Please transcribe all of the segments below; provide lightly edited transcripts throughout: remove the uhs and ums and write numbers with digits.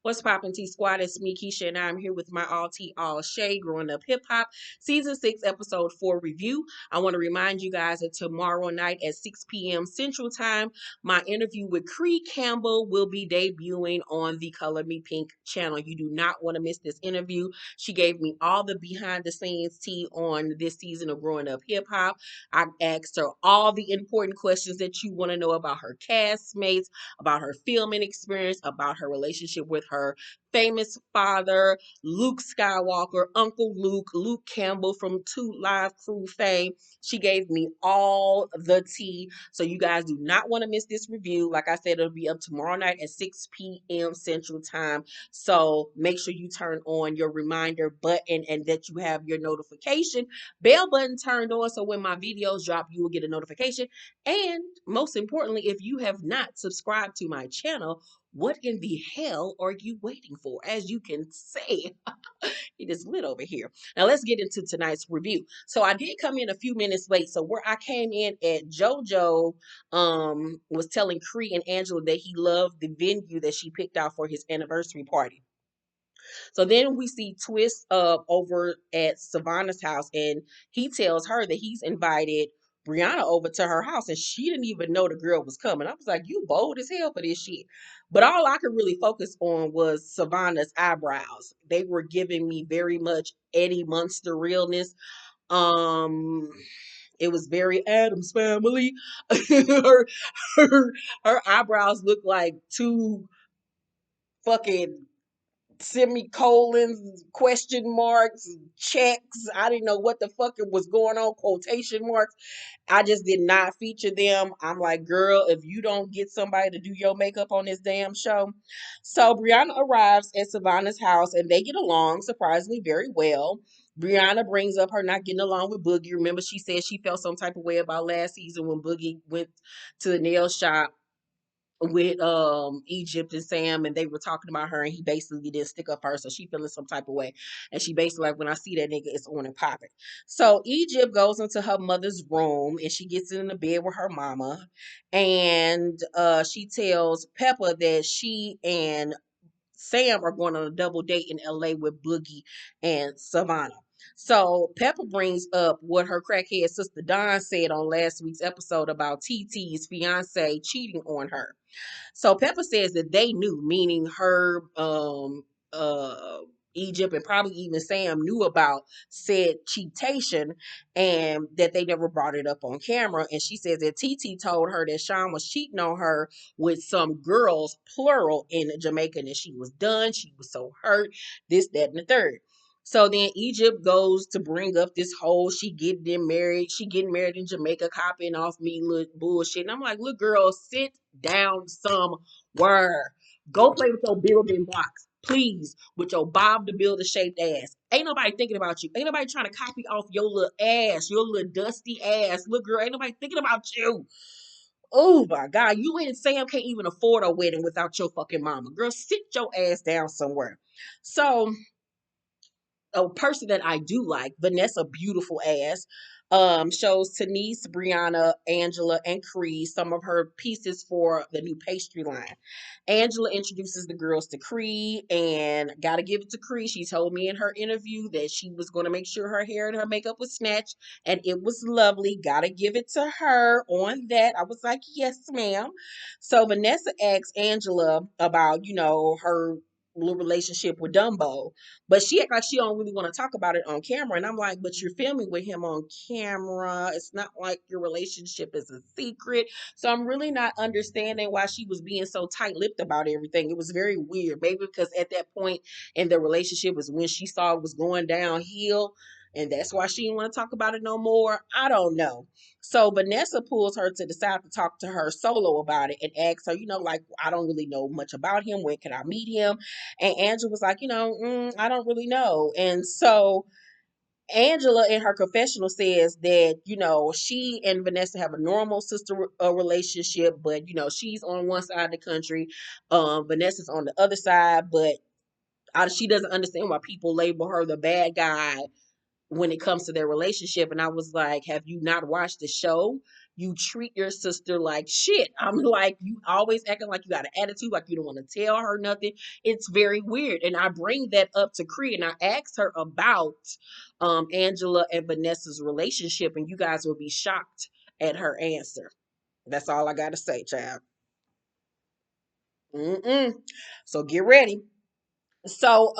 What's poppin' T Squad? It's me, Keisha, and I'm here with my all tea, all shade, growing up hip hop, season 6, episode 4 review. I want to remind you guys that tomorrow night at 6 p.m. Central Time, my interview with Cree Campbell will be debuting on the Color Me Pink channel. You do not want to miss this interview. She gave me all the behind the scenes tea on this season of growing up hip hop. I asked her all the important questions that you want to know about her castmates, about her filming experience, about her relationship with her famous father, Luke Skywalker, Uncle Luke, Luke Campbell from 2 Live Crew fame. She gave me all the tea. So you guys do not want to miss this review. Like I said, it'll be up tomorrow night at 6 p.m. Central Time. So make sure you turn on your reminder button and that you have your notification bell button turned on. So when my videos drop, you will get a notification. And most importantly, if you have not subscribed to my channel, what in the hell are you waiting for? As you can see, it is lit over here. Now let's get into tonight's review. So I did come in a few minutes late. So where I came in at, Jojo was telling Cree and Angela that he loved the venue that she picked out for his anniversary party. So then we see Twist over at Savannah's house, and he tells her that he's invited Briana over to her house, and she didn't even know the girl was coming. I was like, you bold as hell for this shit. But all I could really focus on was Savannah's eyebrows. They were giving me very much Eddie Munster realness. Um, it was very Adams Family. her, her her eyebrows look like two fucking semicolons, question marks, checks. I didn't know what the fuck it was going on, quotation marks. I just did not feature them. I'm like, girl, if you don't get somebody to do your makeup on this damn show. So Brianna arrives at Savannah's house and they get along surprisingly very well. Brianna brings up her not getting along with Boogie. Remember, she said she felt some type of way about last season when Boogie went to the nail shop with Egypt and Sam, and they were talking about her, and he basically didn't stick up for her, so she feeling some type of way. And she basically like, when I see that nigga, it's on and popping. So Egypt goes into her mother's room and she gets in the bed with her mama, and she tells Peppa that she and Sam are going on a double date in LA with Boogie and Savannah. So Pepper brings up what her crackhead sister Dawn said on last week's episode about TT's fiance cheating on her. So Pepper says that they knew, meaning her, uh, Egypt, and probably even Sam knew about said cheatation and that they never brought it up on camera. And she says that TT told her that Sean was cheating on her with some girls, plural, in Jamaica, and that she was done. She was so hurt, this, that, and the third. So then Egypt goes to bring up this whole she getting married in Jamaica, copying off me little bullshit. And I'm like, look, girl, sit down somewhere. Go play with your building blocks, please, with your Bob the Builder shaped ass. Ain't nobody thinking about you. Ain't nobody trying to copy off your little ass, your little dusty ass. Look, girl, ain't nobody thinking about you. Oh my God, you and Sam can't even afford a wedding without your fucking mama. Girl, sit your ass down somewhere. So a person that I do like, Vanessa, beautiful ass, shows Tanice, Briana, Angela, and Cree some of her pieces for the new pastry line. Angela introduces the girls to Cree, and gotta give it to Cree. She told me in her interview that she was going to make sure her hair and her makeup was snatched, and it was lovely. Gotta give it to her on that. I was like, yes, ma'am. So Vanessa asks Angela about, her little relationship with Dumbo, but she act like she don't really want to talk about it on camera. And I'm like, but you're filming with him on camera. It's not like your relationship is a secret. So I'm really not understanding why she was being so tight-lipped about everything. It was very weird. Maybe because at that point in the relationship was when she saw it was going downhill. And that's why she didn't want to talk about it no more. I don't know. So Vanessa pulls her to the side to talk to her solo about it and asks her, like, I don't really know much about him. When can I meet him? And Angela was like, I don't really know. And so Angela in her confessional says that, she and Vanessa have a normal sister relationship, but, she's on one side of the country. Vanessa's on the other side, but she doesn't understand why people label her the bad guy when it comes to their relationship. And I was like, have you not watched the show? you treat your sister like shit. I'm like, you always acting like you got an attitude, like you don't want to tell her nothing. It's very weird. And I bring that up to Cree and I asked her about Angela and Vanessa's relationship, and you guys will be shocked at her answer. That's all I gotta say, child. Mm-mm. So get ready. So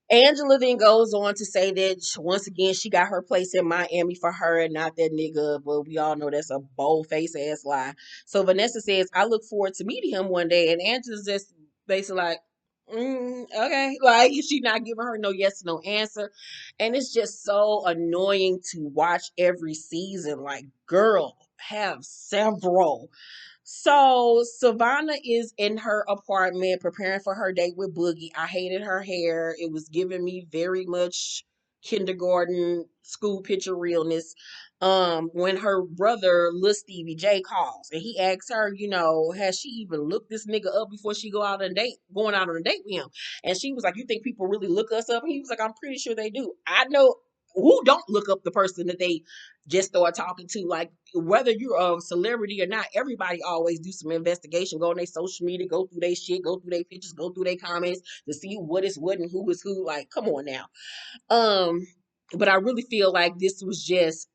Angela then goes on to say that once again she got her place in Miami for her and not that nigga, but we all know that's a bold face ass lie. So Vanessa says, I look forward to meeting him one day, and Angela's just basically like, okay, like she not giving her no yes or no answer, and it's just so annoying to watch every season. Like, girl, have several. So Savannah is in her apartment preparing for her date with Boogie. I hated her hair. It was giving me very much kindergarten school picture realness. When her brother Lil Stevie J calls and he asks her, has she even looked this nigga up before she going out on a date with him? And she was like, you think people really look us up? And he was like, I'm pretty sure they do. I know who don't look up the person that they just start talking to. Like, whether you're a celebrity or not, everybody always do some investigation, go on their social media, go through their shit, go through their pictures, go through their comments to see what is what and who is who. Like, come on now. um but I really feel like this was just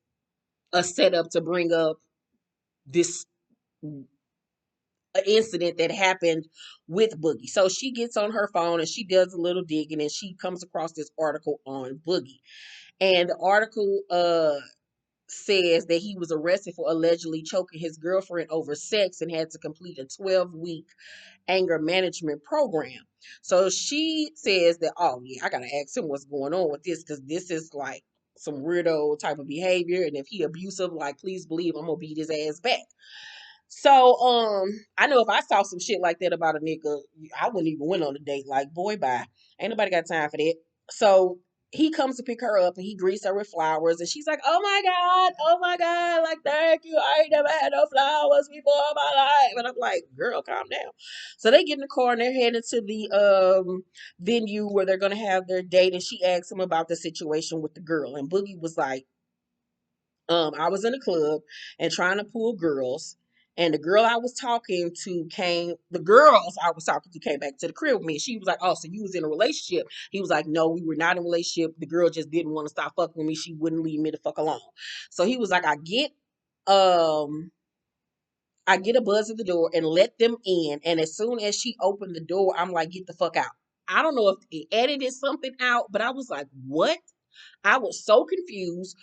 a setup to bring up this incident that happened with Boogie. So she gets on her phone and she does a little digging and she comes across this article on Boogie. And the article says that he was arrested for allegedly choking his girlfriend over sex and had to complete a 12-week anger management program. So she says that, oh yeah, I gotta ask him what's going on with this, because this is like some weirdo type of behavior. And if he abusive, like, please believe I'm gonna beat his ass back. So I know if I saw some shit like that about a nigga, I wouldn't even went on a date. Like, boy, bye. Ain't nobody got time for that. So he comes to pick her up and he greets her with flowers, and she's like, oh my God, like, thank you. I ain't never had no flowers before in my life. And I'm like, girl, calm down. So they get in the car and they're headed to the venue where they're gonna have their date, and she asks him about the situation with the girl. And Boogie was like, I was in a club and trying to pull girls, and the girls I was talking to came back to the crib with me. She was like, oh, so you was in a relationship? He was like, no, we were not in a relationship. The girl just didn't want to stop fucking with me. She wouldn't leave me the fuck alone. So he was like, um, I get a buzz at the door and let them in. And as soon as she opened the door, I'm like, get the fuck out. I don't know if it edited something out, but I was like, what? I was so confused,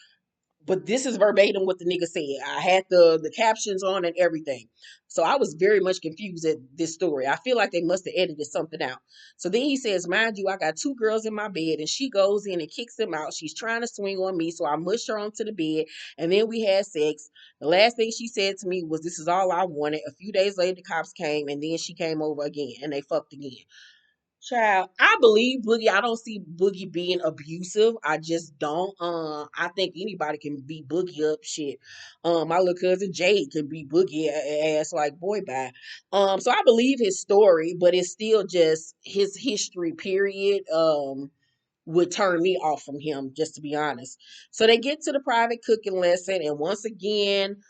but this is verbatim what the nigga said. I had the captions on and everything. So I was very much confused at this story. I feel like they must have edited something out. So then he says, mind you, I got two girls in my bed, and she goes in and kicks them out. She's trying to swing on me, so I mushed her onto the bed, and then we had sex. The last thing she said to me was, this is all I wanted. A few days later, the cops came, and then she came over again, and they fucked again. Child, I believe Boogie. I don't see Boogie being abusive. I just don't. I think anybody can beat Boogie up. Shit. My little cousin Jade can beat Boogie ass like, boy, bye. So I believe his story, but it's still just his history. Period. Would turn me off from him, just to be honest. So they get to the private cooking lesson, and once again,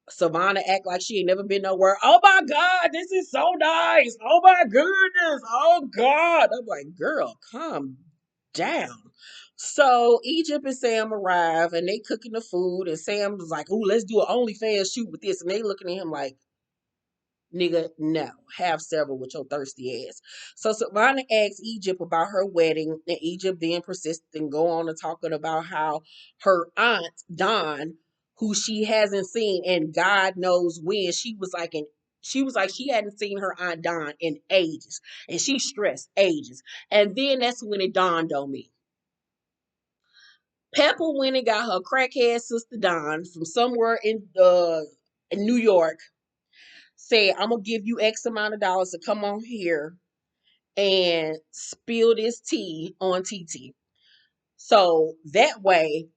Savannah act like she ain't never been nowhere. Oh my God, this is so nice. Oh my goodness. Oh God. I'm like, girl, calm down. So Egypt and Sam arrive and they cooking the food, and Sam's like, "Ooh, let's do an OnlyFans shoot with this." And they looking at him like, nigga, no. Have several with your thirsty ass. So Savannah asks Egypt about her wedding, and Egypt then persists and go on and talking about how her aunt, Dawn, who she hasn't seen and God knows when, she was like she hadn't seen her aunt Dawn in ages. And she stressed ages. And then that's when it dawned on me. Pepper went and got her crackhead sister Dawn from somewhere in New York, said, I'm gonna give you X amount of dollars to come on here and spill this tea on TT. So that way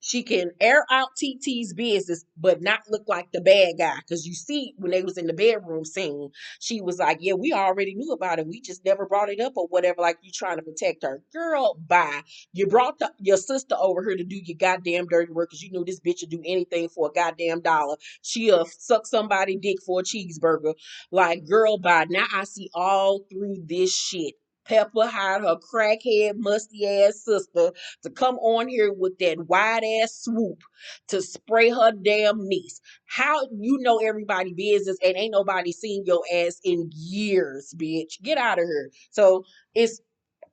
She can air out TT's business, but not look like the bad guy. Because you see, when they was in the bedroom scene, she was like, "Yeah, we already knew about it. We just never brought it up or whatever. Like you trying to protect her, girl. Bye. You brought your sister over here to do your goddamn dirty work because you knew this bitch would do anything for a goddamn dollar. She'll suck somebody dick for a cheeseburger. Like, girl, bye. Now I see all through this shit. Pepper hired her crackhead, musty ass sister to come on here with that wide ass swoop to spray her damn niece. How you know everybody business and ain't nobody seen your ass in years, bitch? Get out of here. So it's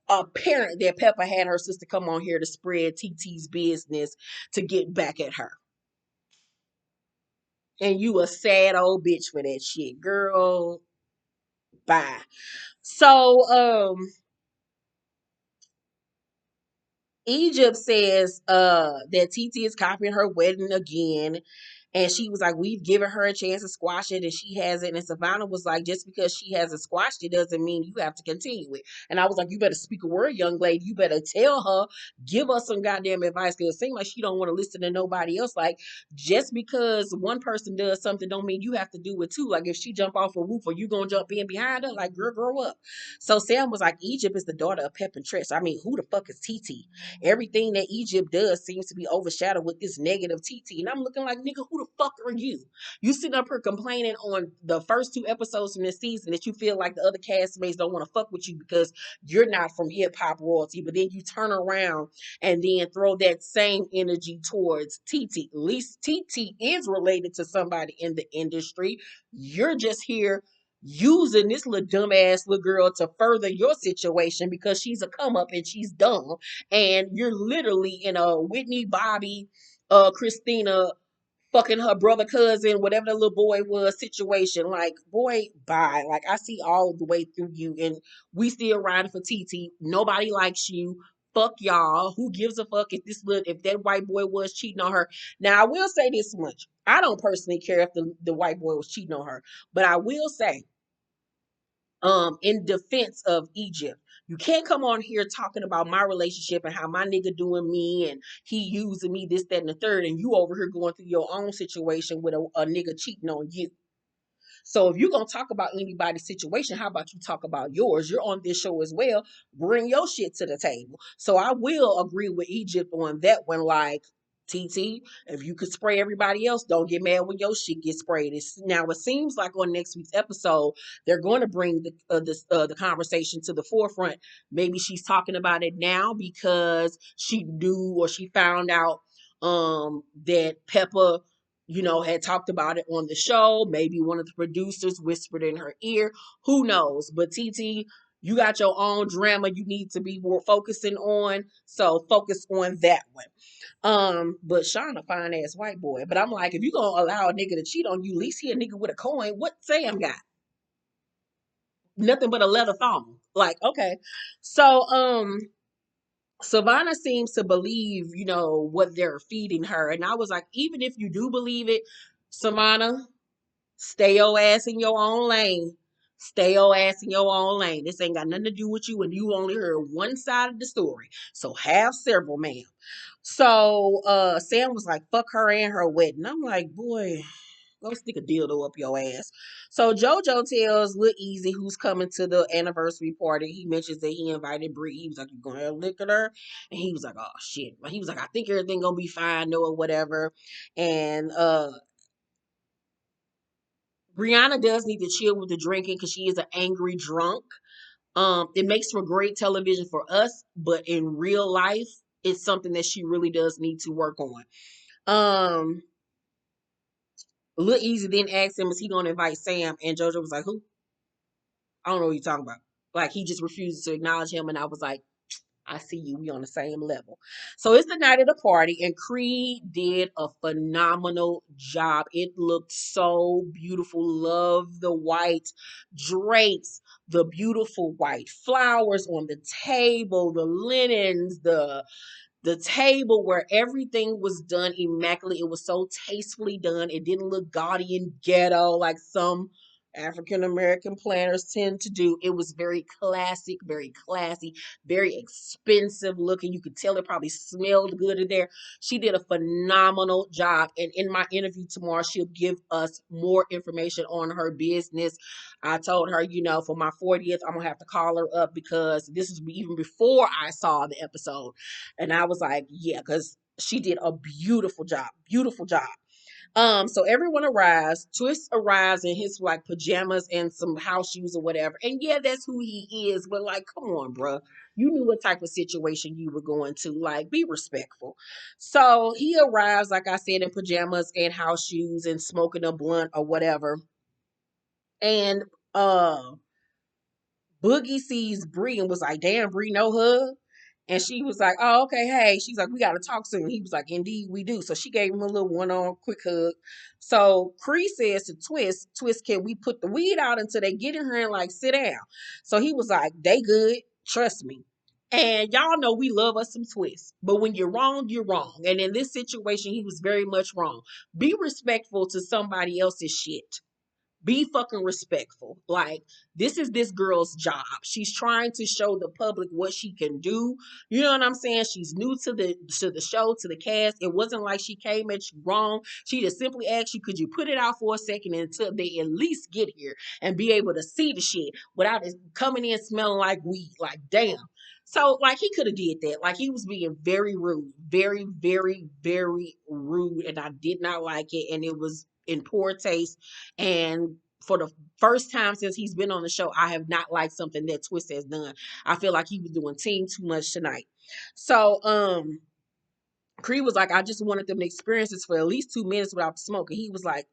apparent that Pepper had her sister come on here to spread TT's business to get back at her. And you a sad old bitch for that shit, girl. Bye. So Egypt says that TT is copying her wedding again. And she was like, we've given her a chance to squash it, and she hasn't. And Savannah was like, just because she hasn't squashed it doesn't mean you have to continue it. And I was like, you better speak a word, young lady. You better tell her, give us some goddamn advice, because it seems like she don't want to listen to nobody else. Like, just because one person does something don't mean you have to do it too. Like, if she jump off a roof, are you gonna jump in behind her? Like, girl, grow up. So Sam was like, Egypt is the daughter of Pep and Trish. I mean, who the fuck is TT? Everything that Egypt does seems to be overshadowed with this negative TT. And I'm looking like, nigga, who the fuck are you? You sitting up here complaining on the first two episodes from this season that you feel like the other castmates don't want to fuck with you because you're not from hip hop royalty. But then you turn around and then throw that same energy towards TT. At least TT is related to somebody in the industry. You're just here using this little dumbass little girl to further your situation because she's a come up and she's dumb, and you're literally in a Whitney Bobby Christina fucking her brother cousin whatever the little boy was situation. Like, boy, bye. Like, I see all the way through you, and we still riding for TT. Nobody likes you. Fuck y'all. Who gives a fuck if if that white boy was cheating on her? Now I will say this much. I don't personally care if the white boy was cheating on her, but I will say, in defense of Egypt, you can't come on here talking about my relationship and how my nigga doing me and he using me, this, that, and the third, and you over here going through your own situation with a nigga cheating on you. So if you're gonna talk about anybody's situation, how about you talk about yours? You're on this show as well. Bring your shit to the table. So I will agree with Egypt on that one. Like, TT, if you could spray everybody else, don't get mad when your shit gets sprayed. Now it seems like on next week's episode they're going to bring the conversation to the forefront. Maybe she's talking about it now because she knew or she found out that Peppa, had talked about it on the show. Maybe one of the producers whispered in her ear. Who knows? But TT, you got your own drama you need to be more focusing on. So focus on that one. But Sean a fine ass white boy. But I'm like, if you gonna allow a nigga to cheat on you, at least he a nigga with a coin. What Sam got? Nothing but a leather thong. Like, okay. So Savannah seems to believe, what they're feeding her. And I was like, even if you do believe it, Savannah, stay your ass in your own lane. Stay your ass in your own lane. This ain't got nothing to do with you, and you only heard one side of the story. So have several, ma'am. So Sam was like, fuck her and her wedding. I'm like, boy, go stick a dildo up your ass. So Jojo tells Lil Easy, who's coming to the anniversary party, he mentions that he invited Bree. He was like, you gonna have liquor there? And he was like, oh shit. He was like, I think everything gonna be fine, no, or whatever. And Briana does need to chill with the drinking because she is an angry drunk. It makes for great television for us, but in real life, it's something that she really does need to work on. Um, Lil Easy then asked him, is he gonna invite Sam? And JoJo was like, who? I don't know what you're talking about. Like, he just refuses to acknowledge him, and I was like, I see you. We on the same level. So it's the night of the party, and Cree did a phenomenal job. It looked so beautiful. Love the white drapes, the beautiful white flowers on the table, the linens, the table where everything was done immaculate. It was so tastefully done. It didn't look gaudy and ghetto like some African American planners tend to do. It was very classic, very classy, very expensive looking. You could tell it probably smelled good in there. She did a phenomenal job. And in my interview tomorrow, she'll give us more information on her business. I told her, for my 40th, I'm gonna have to call her up because this is even before I saw the episode. And I was like, yeah, because she did a beautiful job, beautiful job. So everyone arrives. Twist arrives in his like pajamas and some house shoes or whatever. And yeah, that's who he is. But like, come on, bruh. You knew what type of situation you were going to. Like, be respectful. So he arrives, like I said, in pajamas and house shoes and smoking a blunt or whatever. And uh Boogie sees Bree and was like, damn, Bree, no hug. And she was like, oh, okay, hey. She's like, we got to talk soon. He was like, indeed, we do. So she gave him a little one-on quick hug. So Cree says to Twist, can we put the weed out until they get in here and like sit down? So he was like, they good. Trust me. And y'all know we love us some Twist. But when you're wrong, you're wrong. And in this situation, he was very much wrong. Be respectful to somebody else's shit. Be fucking respectful. Like, this is this girl's job. She's trying to show the public what she can do. You know what I'm saying? She's new to the show, to the cast. It wasn't like she came at you wrong. She just simply asked you, could you put it out for a second until they at least get here and be able to see the shit without it coming in smelling like weed. Like, damn. So, like, he could have did that. Like, he was being very rude. Very, very, very rude. And I did not like it. And it was in poor taste. And for the first time since he's been on the show, I have not liked something that Twist has done. I feel like he was doing team too much tonight. So Cree was like, I just wanted them to experience this for at least 2 minutes without the smoke. And he was like,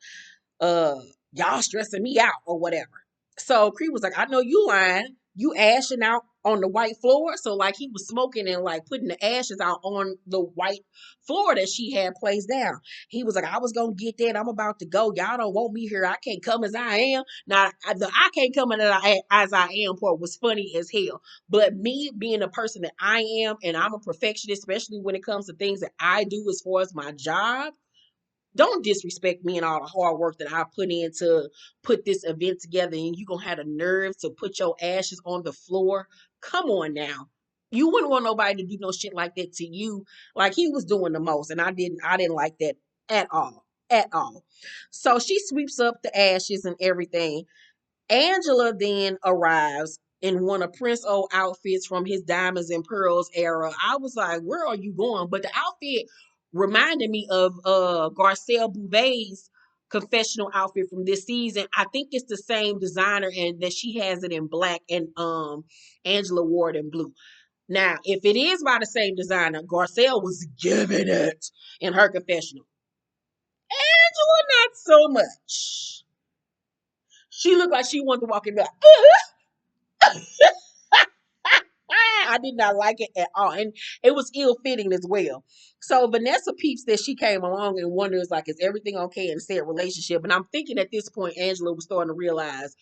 uh y'all stressing me out or whatever. So Cree was like, I know you lying. You ashing out on the white floor. So like he was smoking and like putting the ashes out on the white floor that she had placed down. He was like, I was gonna get that. I'm about to go. Y'all don't want me here. I can't come as I am. Now the I can't come as I am part was funny as hell. But me being a person that I am, and I'm a perfectionist, especially when it comes to things that I do as far as my job, don't disrespect me and all the hard work that I put in to put this event together, and you gonna have the nerve to put your ashes on the floor. Come on now. You wouldn't want nobody to do no shit like that to you. Like he was doing the most, and I didn't like that at all. At all. So she sweeps up the ashes and everything. Angela then arrives in one of Prince old outfits from his Diamonds and Pearls era. I was like, where are you going? But the outfit reminded me of Garcelle Bouvet's confessional outfit from this season. I think it's the same designer and that she has it in black and Angela wore it in blue. Now, if it is by the same designer, Garcelle was giving it in her confessional. Angela, not so much. She looked like she wanted to walk in back. I did not like it at all. And it was ill fitting as well. So Vanessa peeps that she came along and wonders, like, is everything okay in said relationship? And I'm thinking at this point, Angela was starting to realize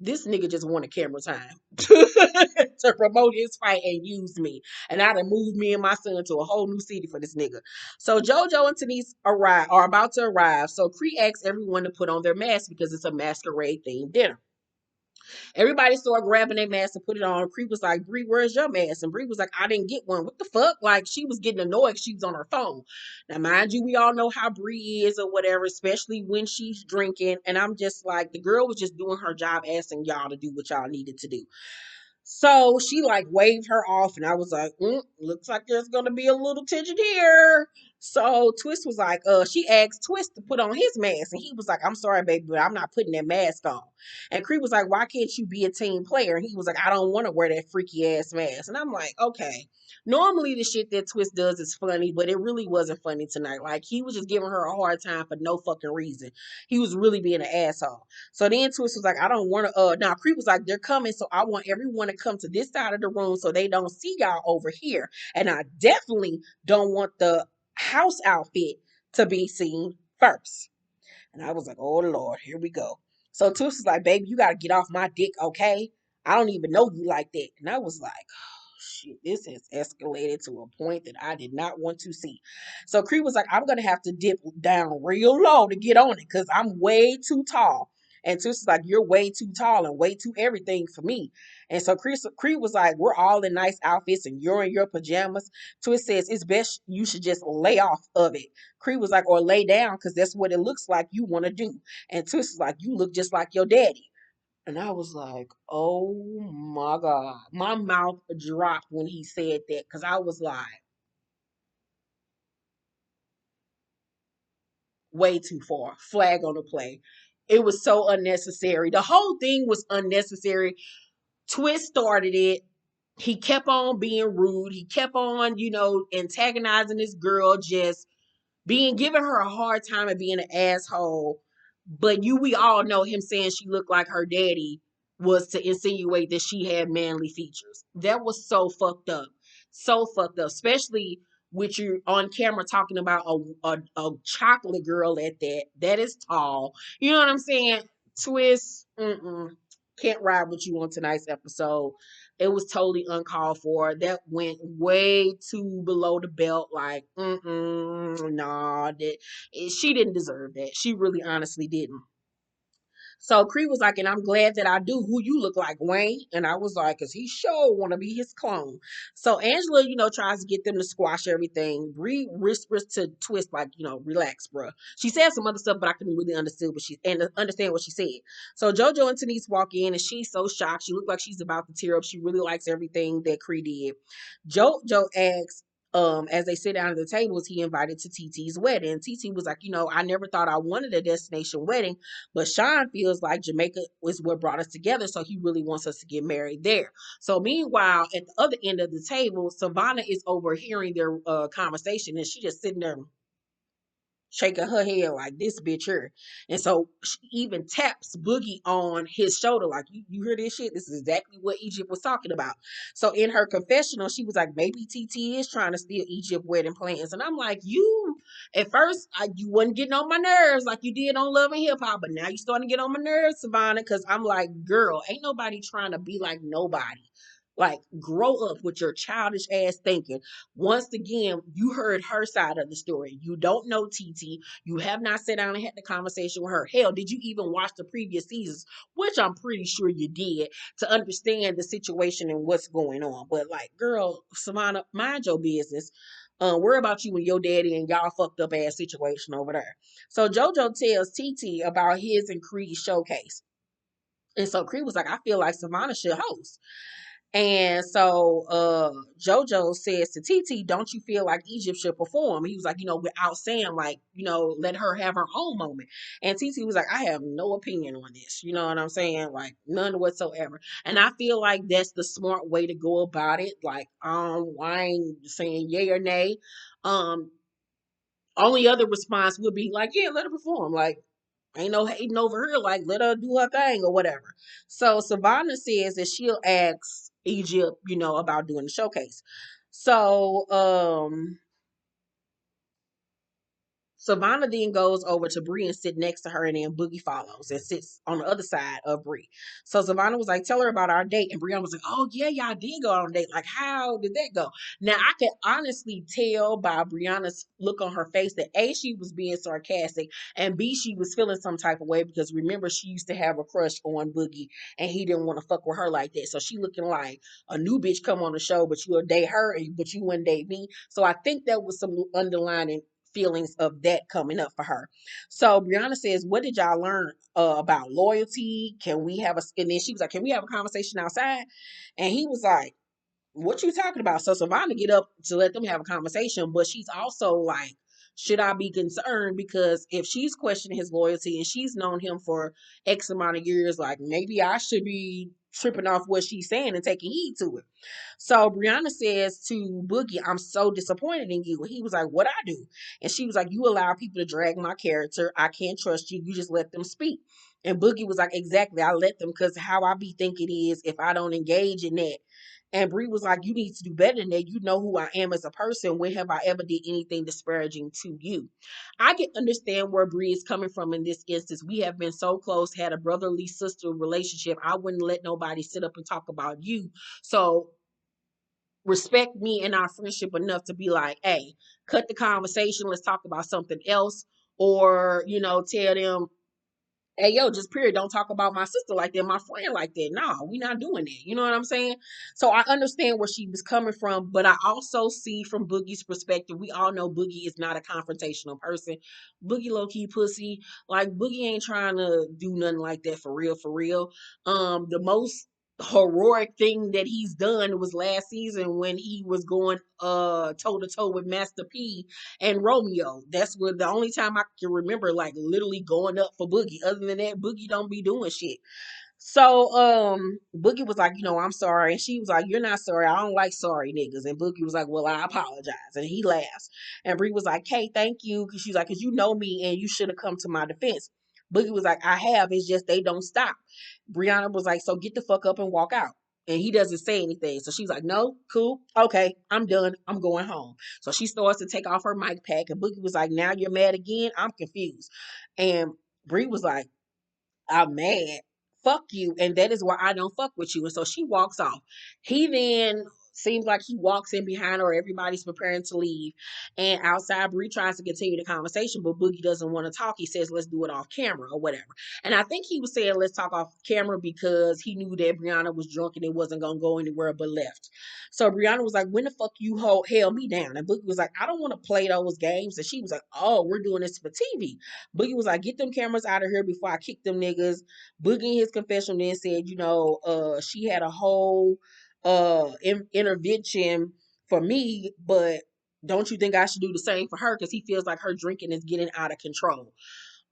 this nigga just wanted camera time to promote his fight and use me. And I'd have moved me and my son to a whole new city for this nigga. So Jojo and Tanice are about to arrive. So Cree asks everyone to put on their masks because it's a masquerade themed dinner. Everybody started grabbing their mask and put it on. Cree was like, Bree, where's your mask? And Bree was like, I didn't get one. What the fuck? Like, she was getting annoyed. She was on her phone. Now, mind you, we all know how Bree is or whatever, especially when she's drinking. And I'm just like, the girl was just doing her job, asking y'all to do what y'all needed to do. So she like waved her off, and I was like, looks like there's gonna be a little tension here. So Twist was like, she asked Twist to put on his mask, and he was like, I'm sorry, baby, but I'm not putting that mask on. And Cree was like, why can't you be a team player? And he was like, I don't want to wear that freaky ass mask. And I'm like, okay. Normally the shit that Twist does is funny, but it really wasn't funny tonight. Like he was just giving her a hard time for no fucking reason. He was really being an asshole. So then Twist was like, I don't want to, now Creep was like, they're coming, so I want everyone to come to this side of the room so they don't see y'all over here. And I definitely don't want the house outfit to be seen first. And I was like, oh Lord, here we go. So Twist was like, baby, you got to get off my dick, okay? I don't even know you like that. And I was like, shit, this has escalated to a point that I did not want to see. So Cree was like, I'm gonna have to dip down real low to get on it because I'm way too tall. And Twist was like, you're way too tall and way too everything for me. And so Cree was like, we're all in nice outfits and you're in your pajamas. Twist says, it's best you should just lay off of it. Cree was like, or lay down because that's what it looks like you want to do. And Twist was like, you look just like your daddy. And I was like, oh my God. My mouth dropped when he said that because I was like, way too far. Flag on the play. It was so unnecessary. The whole thing was unnecessary. Twist started it. He kept on being rude. He kept on, antagonizing this girl, just giving her a hard time and being an asshole. But we all know him saying she looked like her daddy was to insinuate that she had manly features. That was so fucked up. So fucked up. Especially with you on camera talking about a chocolate girl at that. That is tall. You know what I'm saying? Twist, can't ride with you on tonight's episode. It was totally uncalled for. That went way too below the belt. Like, nah, she didn't deserve that. She really honestly didn't. So Cree was like, and I'm glad that I do. Who you look like, Wayne? And I was like, because he sure want to be his clone. So Angela, tries to get them to squash everything. Bree whispers to Twist, like, relax, bruh. She said some other stuff, but I couldn't really understand what she said. So Jojo and Tanice walk in, and she's so shocked. She looked like she's about to tear up. She really likes everything that Cree did. Jojo asks, as they sit down at the table, was he invited to TT's wedding? TT was like, I never thought I wanted a destination wedding, but Sean feels like Jamaica was what brought us together, so he really wants us to get married there. So meanwhile, at the other end of the table, Savannah is overhearing their conversation, and she just sitting there shaking her head like this bitch here. And so she even taps Boogie on his shoulder, like, you hear this shit? This is exactly what Egypt was talking about. So in her confessional, she was like, maybe TT is trying to steal Egypt wedding plans. And I'm like, at first, you wasn't getting on my nerves like you did on Love and Hip Hop, but now you starting to get on my nerves, Savannah, because I'm like, girl, ain't nobody trying to be like nobody. Like, grow up with your childish ass thinking. Once again, you heard her side of the story. You don't know TT. You have not sat down and had the conversation with her. Hell, did you even watch the previous seasons? Which I'm pretty sure you did, to understand the situation and what's going on. But like, girl, Savannah, mind your business. Worry about you and your daddy and y'all fucked up ass situation over there. So JoJo tells TT about his and Cree's showcase. And so Cree was like, I feel like Savannah should host. And so JoJo says to TT, don't you feel like Egypt should perform? He was like, without saying, like, let her have her own moment. And TT was like, I have no opinion on this. You know what I'm saying? Like, none whatsoever. And I feel like that's the smart way to go about it. Like, I ain't saying yay or nay. Um, Only other response would be like, yeah, let her perform. Like, ain't no hating over her. Like, let her do her thing or whatever. So Savannah says that she'll ask Egypt, about doing the showcase. So Savannah then goes over to Bree and sit next to her, and then Boogie follows and sits on the other side of Bree. So Savannah was like, tell her about our date. And Briana was like, oh, yeah, y'all did go on a date. Like, how did that go? Now, I can honestly tell by Brianna's look on her face that A, she was being sarcastic, and B, she was feeling some type of way because remember, she used to have a crush on Boogie, and he didn't want to fuck with her like that. So she looking like a new bitch come on the show, but you'll date her, but you wouldn't date me. So I think that was some underlining feelings of that coming up for her. So Brianna says, what did y'all learn about loyalty? Can we have and then she was like, can we have a conversation outside? And he was like, what you talking about? So Savannah get up to let them have a conversation, but she's also like, should I be concerned? Because if she's questioning his loyalty and she's known him for X amount of years, like maybe I should be tripping off what she's saying and taking heed to it. So Brianna says to Boogie, I'm so disappointed in you. And he was like, what I do? And she was like, you allow people to drag my character. I can't trust you. You just let them speak. And Boogie was like, exactly. I let them because how I be thinking is if I don't engage in that. And Bree was like, you need to do better than that. You know who I am as a person. When have I ever did anything disparaging to you? I can understand where Bree is coming from in this instance. We have been so close, had a brotherly sister relationship. I wouldn't let nobody sit up and talk about you. So respect me and our friendship enough to be like, hey, cut the conversation. Let's talk about something else. Or, tell them hey yo, just period, don't talk about my sister like that, my friend like that. Nah, we not doing that. You know what I'm saying? So I understand where she was coming from, but I also see from Boogie's perspective, we all know Boogie is not a confrontational person. Boogie low key pussy. Like Boogie ain't trying to do nothing like that for real, for real. The most heroic thing that he's done was last season when he was going toe to toe with Master P and Romeo. That's where the only time I can remember like literally going up for Boogie. Other than that, Boogie don't be doing shit. So Boogie was like, I'm sorry. And she was like, you're not sorry. I don't like sorry niggas. And Boogie was like, well, I apologize. And he laughs. And Bree was like, hey, thank you. Cause she's like, cause you know me and you should have come to my defense. Boogie was like, I have. It's just they don't stop. Briana was like, so get the fuck up and walk out. And he doesn't say anything. So she's like, no, cool. Okay, I'm done. I'm going home. So she starts to take off her mic pack. And Boogie was like, now you're mad again? I'm confused. And Bree was like, I'm mad. Fuck you. And that is why I don't fuck with you. And so she walks off. He then seems like he walks in behind her. Everybody's preparing to leave. And outside, Bree tries to continue the conversation, but Boogie doesn't want to talk. He says, let's do it off camera or whatever. And I think he was saying, let's talk off camera because he knew that Briana was drunk and it wasn't going to go anywhere but left. So Briana was like, when the fuck you held me down? And Boogie was like, I don't want to play those games. And she was like, oh, we're doing this for TV. Boogie was like, get them cameras out of here before I kick them niggas. Boogie in his confession then said, she had a whole intervention for me, but don't you think I should do the same for her? Because he feels like her drinking is getting out of control.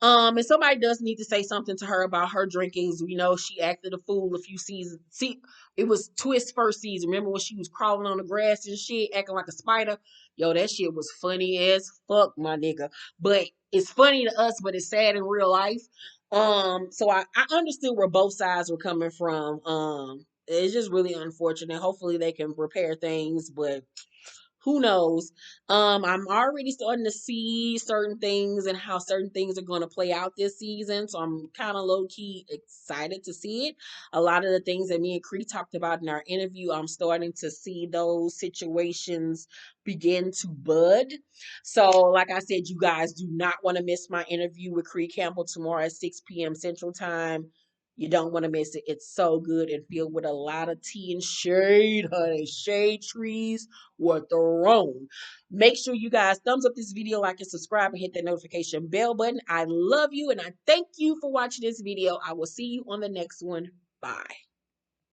And somebody does need to say something to her about her drinking. She acted a fool a few seasons. See, it was Twist first season. Remember when she was crawling on the grass and shit, acting like a spider? Yo, that shit was funny as fuck, my nigga. But it's funny to us, but it's sad in real life. So I understood where both sides were coming from. It's just really unfortunate. Hopefully they can repair things, but who knows? I'm already starting to see certain things and how certain things are going to play out this season. So I'm kind of low key excited to see it. A lot of the things that me and Cree talked about in our interview, I'm starting to see those situations begin to bud. So, like I said, you guys do not want to miss my interview with Cree Campbell tomorrow at 6 p.m. Central Time. You don't want to miss it. It's so good and filled with a lot of tea and shade, honey. Shade trees were thrown. Make sure you guys thumbs up this video, like and subscribe, and hit that notification bell button. I love you and I thank you for watching this video. I will see you on the next one. Bye.